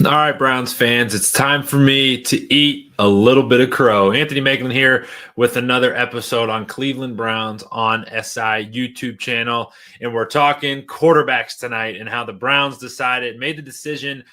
All right, Browns fans, it's time for me to eat a little bit of crow. Anthony Moeglin here with another episode on Cleveland Browns on SI YouTube channel. And we're talking quarterbacks tonight and how the Browns made the decision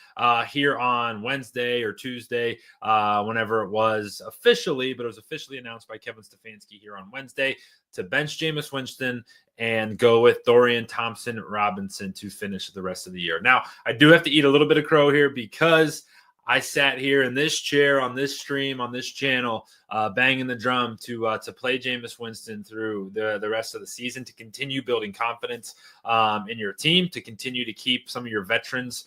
here on Wednesday or Tuesday, whenever it was officially, but it was officially announced by Kevin Stefanski here on Wednesday to bench Jameis Winston and go with Dorian Thompson-Robinson to finish the rest of the year. Now, I do have to eat a little bit of crow here because I sat here in this chair on this stream on this channel, banging the drum to play Jameis Winston through the rest of the season, to continue building confidence in your team, to continue to keep some of your veterans,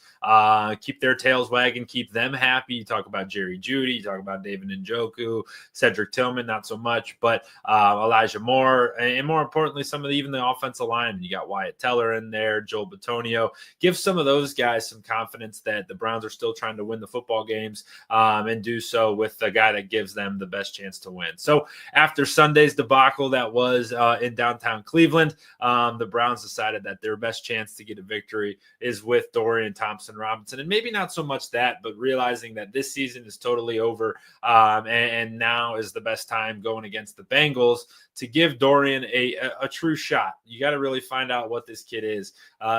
keep their tails wagging, keep them happy. You talk about Jerry Jeudy, you talk about David Njoku, Cedric Tillman, not so much, but Elijah Moore, and more importantly, even the offensive line. You got Wyatt Teller in there, Joel Bitonio. Give some of those guys some confidence that the Browns are still trying to win the football games, and do so with the guy that gives them the best chance to win. So after Sunday's debacle that was in downtown Cleveland, the Browns decided that their best chance to get a victory is with Dorian Thompson-Robinson. And maybe not so much that, but realizing that this season is totally over, and now is the best time going against the Bengals to give Dorian a true shot. You got to really find out what this kid is,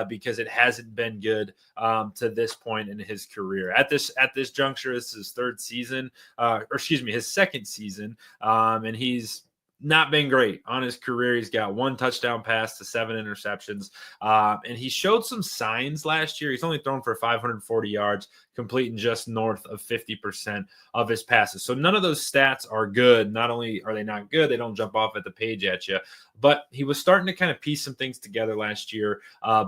because it hasn't been good to this point in his career. At this juncture, it's his his second season, and he's not been great on his career. He's got one touchdown pass to 7 interceptions, and he showed some signs last year. He's only thrown for 540 yards, completing just north of 50% of his passes. So none of those stats are good. Not only are they not good, they don't jump off at the page at you, but he was starting to kind of piece some things together last year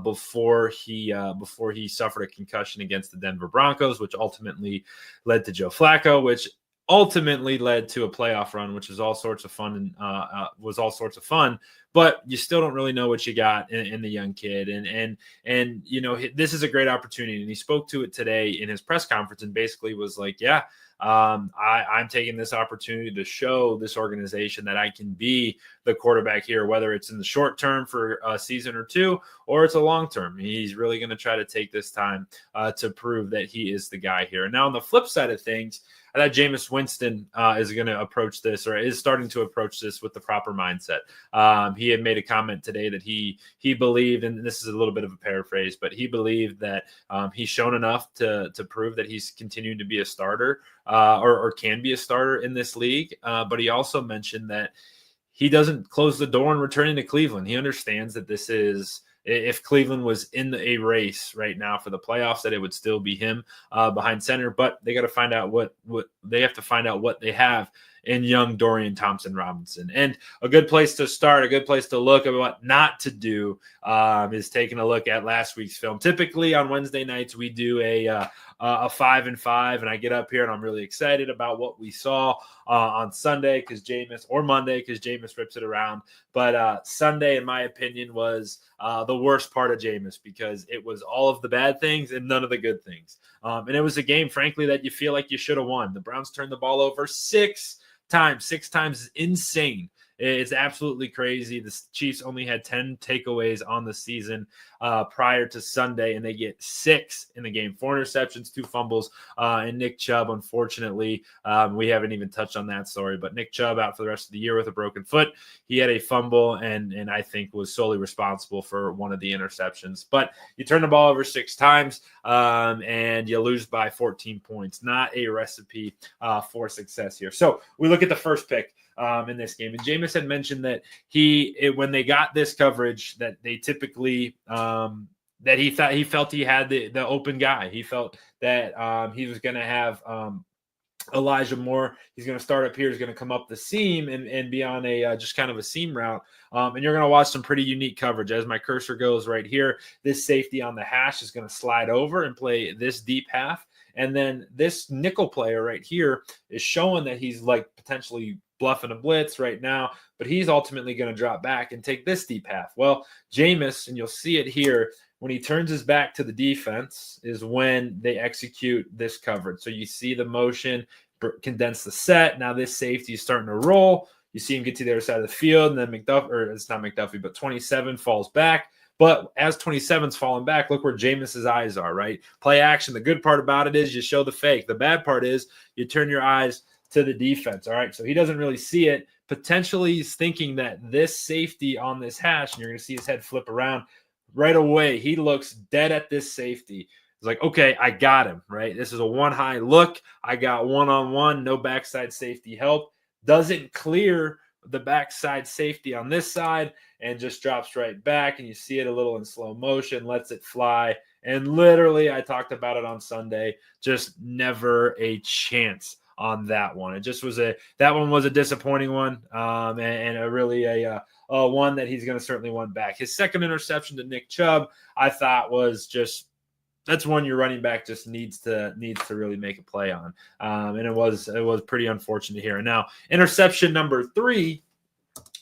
before he suffered a concussion against the Denver Broncos, which ultimately led to Joe Flacco, which ultimately led to a playoff run, which is all sorts of fun and but you still don't really know what you got in the young kid. And this is a great opportunity. And he spoke to it today in his press conference and basically was like, yeah, I'm taking this opportunity to show this organization that I can be the quarterback here, whether it's in the short term for a season or two, or it's a long term. He's really going to try to take this time to prove that he is the guy here. And now on the flip side of things, I thought Jameis Winston is going to approach this, or is starting to approach this with the proper mindset. He had made a comment today that he believed, and this is a little bit of a paraphrase, but he believed that he's shown enough to prove that he's continuing to be a starter, or can be a starter in this league. But he also mentioned that he doesn't close the door on returning to Cleveland. He understands that this is, if Cleveland was in a race right now for the playoffs, that it would still be him behind center. But they got to find out what they have in young Dorian Thompson-Robinson. And a good place to start, a good place to look at what not to do, is taking a look at last week's film. Typically on Wednesday nights, we do a 5 and 5, and I get up here and I'm really excited about what we saw on Sunday or Monday, because Jameis rips it around. But Sunday, in my opinion, was the worst part of Jameis, because it was all of the bad things and none of the good things. And it was a game, frankly, that you feel like you should have won. The Browns turned the ball over 6 times. 6 times is insane. It's absolutely crazy. The Chiefs only had 10 takeaways on the season prior to Sunday, and they get 6 in the game. 4 interceptions, 2 fumbles, and Nick Chubb, unfortunately, we haven't even touched on that story, but Nick Chubb out for the rest of the year with a broken foot. He had a fumble and I think was solely responsible for one of the interceptions. But you turn the ball over 6 times, and you lose by 14 points. Not a recipe for success here. So we look at the first pick in this game. And Jameis had mentioned that when they got this coverage, that they typically that he felt he had the open guy. He felt that he was going to have Elijah Moore. He's going to start up here. He's going to come up the seam and be on a just kind of a seam route. And you're going to watch some pretty unique coverage. As my cursor goes right here, this safety on the hash is going to slide over and play this deep half. And then this nickel player right here is showing that he's like potentially bluffing a blitz right now, but he's ultimately going to drop back and take this deep half. Well, Jameis, and you'll see it here, when he turns his back to the defense is when they execute this coverage. So you see the motion, condense the set. Now this safety is starting to roll. You see him get to the other side of the field, and then it's not McDuffie, but 27 falls back. But as 27's falling back, look where Jameis's eyes are, right? Play action. The good part about it is you show the fake. The bad part is you turn your eyes to the defense, all right? So he doesn't really see it. Potentially he's thinking that this safety on this hash, and you're going to see his head flip around right away. He looks dead at this safety. It's like, okay, I got him, right? This is a one high look. I got one-on-one, no backside safety help. Doesn't clear the backside safety on this side and just drops right back. And you see it a little in slow motion, lets it fly. And literally, I talked about it on Sunday, just never a chance on that one. It just was that one was a disappointing one, and a really a one that he's going to certainly want back. His second interception to Nick Chubb, I thought was just, that's one your running back just needs to really make a play on. And it was pretty unfortunate here. And now interception number 3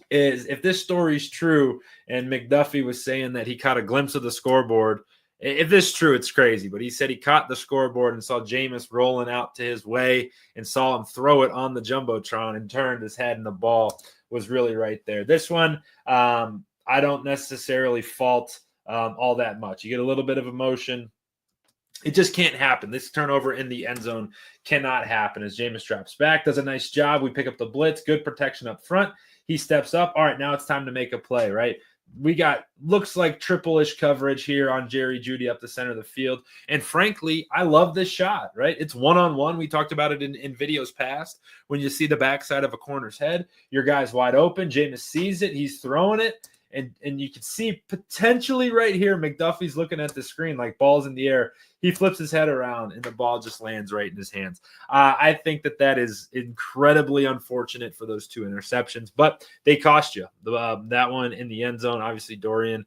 is, if this story is true and McDuffie was saying that he caught a glimpse of the scoreboard, if this is true, it's crazy. But he said he caught the scoreboard and saw Jameis rolling out to his way and saw him throw it on the Jumbotron and turned his head, and the ball was really right there. This one, I don't necessarily fault all that much. You get a little bit of emotion. It just can't happen. This turnover in the end zone cannot happen as Jameis drops back, does a nice job. We pick up the blitz, good protection up front. He steps up. All right, now it's time to make a play, right? We got, looks like triple-ish coverage here on Jerry Jeudy up the center of the field. And frankly, I love this shot, right? It's one-on-one. We talked about it in videos past. When you see the backside of a corner's head, your guy's wide open. Jameis sees it. He's throwing it. And you can see potentially right here, McDuffie's looking at the screen like ball's in the air. He flips his head around, and the ball just lands right in his hands. I think that is incredibly unfortunate for those 2 interceptions, but they cost you. That one in the end zone, obviously Dorian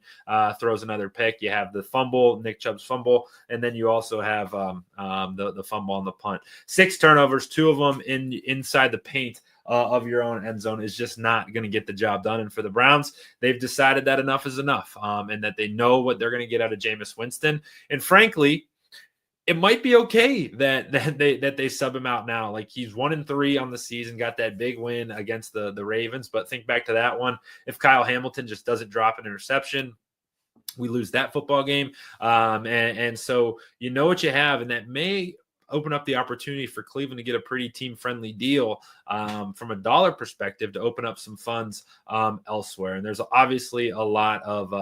throws another pick. You have the fumble, Nick Chubb's fumble, and then you also have the fumble on the punt. 6 turnovers, 2 of them inside the paint of your own end zone is just not going to get the job done. And for the Browns, they've decided that enough is enough, and that they know what they're going to get out of Jameis Winston. And frankly, it might be okay that they sub him out now. Like, he's 1-3 on the season, got that big win against the Ravens. But think back to that one. If Kyle Hamilton just doesn't drop an interception, we lose that football game. And so you know what you have, and that may open up the opportunity for Cleveland to get a pretty team-friendly deal from a dollar perspective to open up some funds elsewhere. And there's obviously a lot of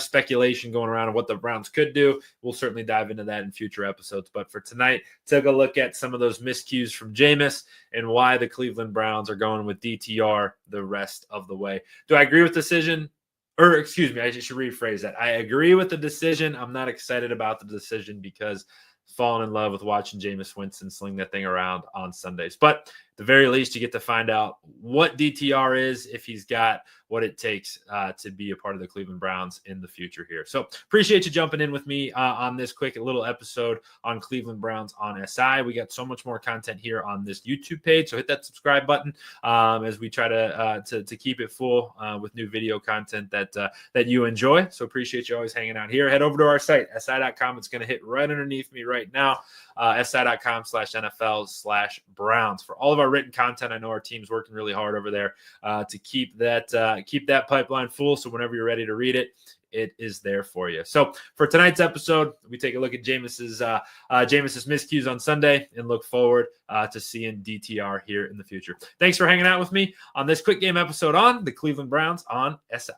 speculation going around on what the Browns could do. We'll certainly dive into that in future episodes. But for tonight, take a look at some of those miscues from Jameis and why the Cleveland Browns are going with DTR the rest of the way. Do I agree with the decision? Or excuse me, I should rephrase that. I agree with the decision. I'm not excited about the decision because fallen in love with watching Jameis Winston sling that thing around on Sundays. But at the very least, you get to find out what DTR is, if he's got what it takes to be a part of the Cleveland Browns in the future here. So appreciate you jumping in with me on this quick little episode on Cleveland Browns on SI. We got so much more content here on this YouTube page, so hit that subscribe button as we try to keep it full with new video content that you enjoy. So appreciate you always hanging out here. Head over to our site, si.com. It's going to hit right underneath me right now. si.com/NFL/Browns for all of our written content. I know our team's working really hard over there to keep that pipeline full. So whenever you're ready to read it, it is there for you. So for tonight's episode, we take a look at Jameis's miscues on Sunday and look forward to seeing DTR here in the future. Thanks for hanging out with me on this quick game episode on the Cleveland Browns on SI.